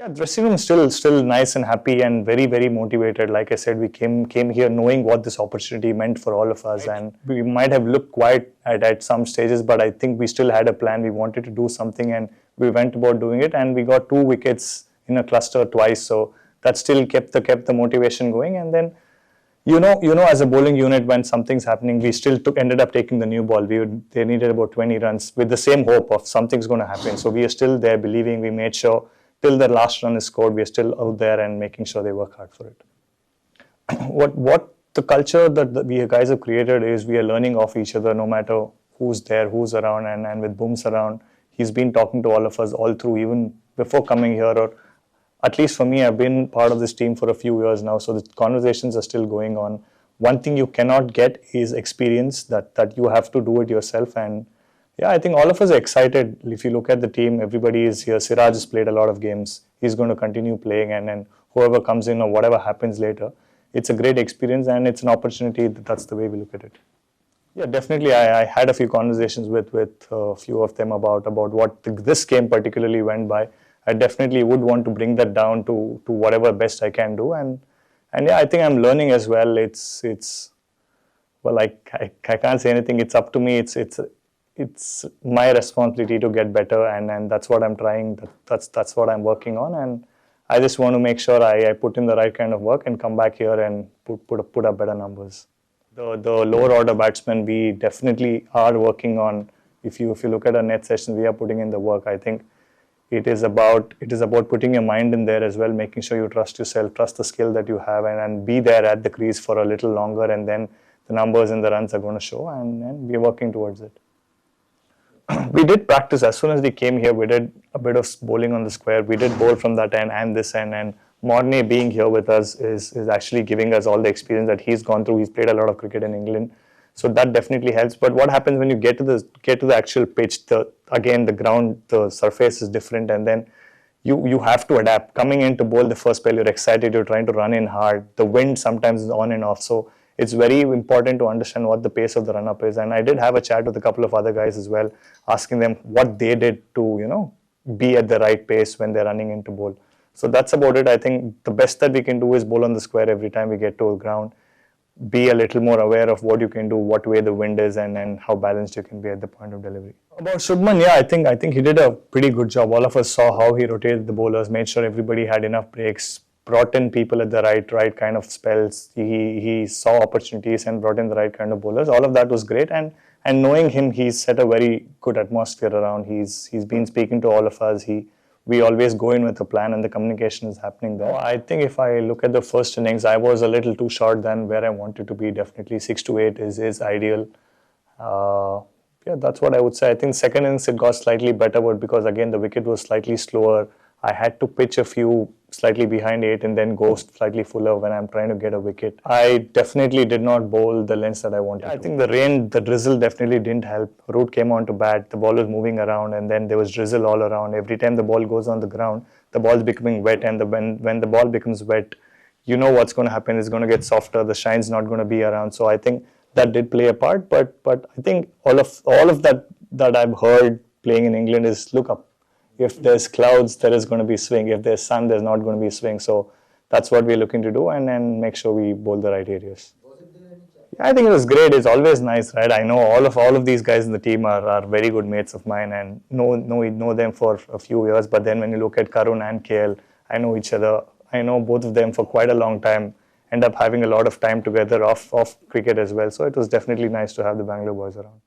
Yeah, dressing room still nice and happy and very motivated. Like I said, we came here knowing what this opportunity meant for all of us, and we might have looked quiet at some stages, but I think we still had a plan. We wanted to do something, and we went about doing it, and we got 2 wickets in a cluster twice. So that still kept the motivation going. And then as a bowling unit, when something's happening, we still ended up taking the new ball. They needed about 20 runs with the same hope of something's going to happen. So we are still there believing. We made sure till the last run is scored, we are still out there and making sure they work hard for it. What the culture that we guys have created is we are learning off each other no matter who's there, who's around, and with Boom's around, he's been talking to all of us all through, even before coming here, or at least for me, I've been part of this team for a few years now, so the conversations are still going on. One thing you cannot get is experience, that you have to do it yourself. And yeah, I think all of us are excited. If you look at the team, everybody is here. Siraj has played a lot of games. He's going to continue playing, and whoever comes in or whatever happens later, it's a great experience and it's an opportunity. That's the way we look at it. Yeah, definitely. I had a few conversations with a few of them about what this game particularly went by. I definitely would want to bring that down to whatever best I can do, and yeah, I think I'm learning as well. Well, I can't say anything. It's up to me. It's my responsibility to get better, and that's what I'm trying. That's what I'm working on, and I just want to make sure I put in the right kind of work and come back here and put up better numbers. The lower order batsmen, we definitely are working on. If you look at our net sessions, we are putting in the work. I think it is about putting your mind in there as well, making sure you trust yourself, trust the skill that you have, and be there at the crease for a little longer, and then the numbers and the runs are going to show, and we're working towards it. We did practice as soon as we came here. We did a bit of bowling on the square. We did bowl from that end and this end, and Mornay being here with us is actually giving us all the experience that he's gone through. He's played a lot of cricket in England, so that definitely helps. But what happens when you get to the actual pitch? The ground, the surface is different, and then you have to adapt. Coming in to bowl the first spell, you're excited. You're trying to run in hard. The wind sometimes is on and off, so it's very important to understand what the pace of the run-up is. And I did have a chat with a couple of other guys as well, asking them what they did to, be at the right pace when they're running into bowl. So that's about it. I think the best that we can do is bowl on the square every time we get to the ground. Be a little more aware of what you can do, what way the wind is, and how balanced you can be at the point of delivery. About Shubman, yeah, I think he did a pretty good job. All of us saw how he rotated the bowlers, made sure everybody had enough breaks, brought in people at the right kind of spells. He saw opportunities and brought in the right kind of bowlers. All of that was great, and knowing him, he's set a very good atmosphere around. He's been speaking to all of us. We always go in with a plan, and the communication is happening there. I think if I look at the first innings, I was a little too short than where I wanted to be. Definitely 6 to 8 is ideal. Yeah, that's what I would say. I think second innings it got slightly better, but because again the wicket was slightly slower, I had to pitch a few slightly behind 8 and then go slightly fuller when I'm trying to get a wicket. I definitely did not bowl the lengths that I wanted. I think the rain, the drizzle definitely didn't help. Root came on to bat, the ball was moving around, and then there was drizzle all around. Every time the ball goes on the ground, the ball's becoming wet, and when the ball becomes wet, you know what's going to happen. It's going to get softer, the shine's not going to be around. So I think that did play a part, but I think all of that I've heard playing in England is look up. If there's clouds, there is going to be swing. If there's sun, there's not going to be swing. So that's what we're looking to do, and then make sure we bowl the right areas. Yeah, I think it was great. It's always nice, right? I know all of these guys in the team are very good mates of mine, and know them for a few years. But then when you look at Karun and KL, I know each other. I know both of them for quite a long time. End up having a lot of time together off cricket as well. So it was definitely nice to have the Bangalore boys around.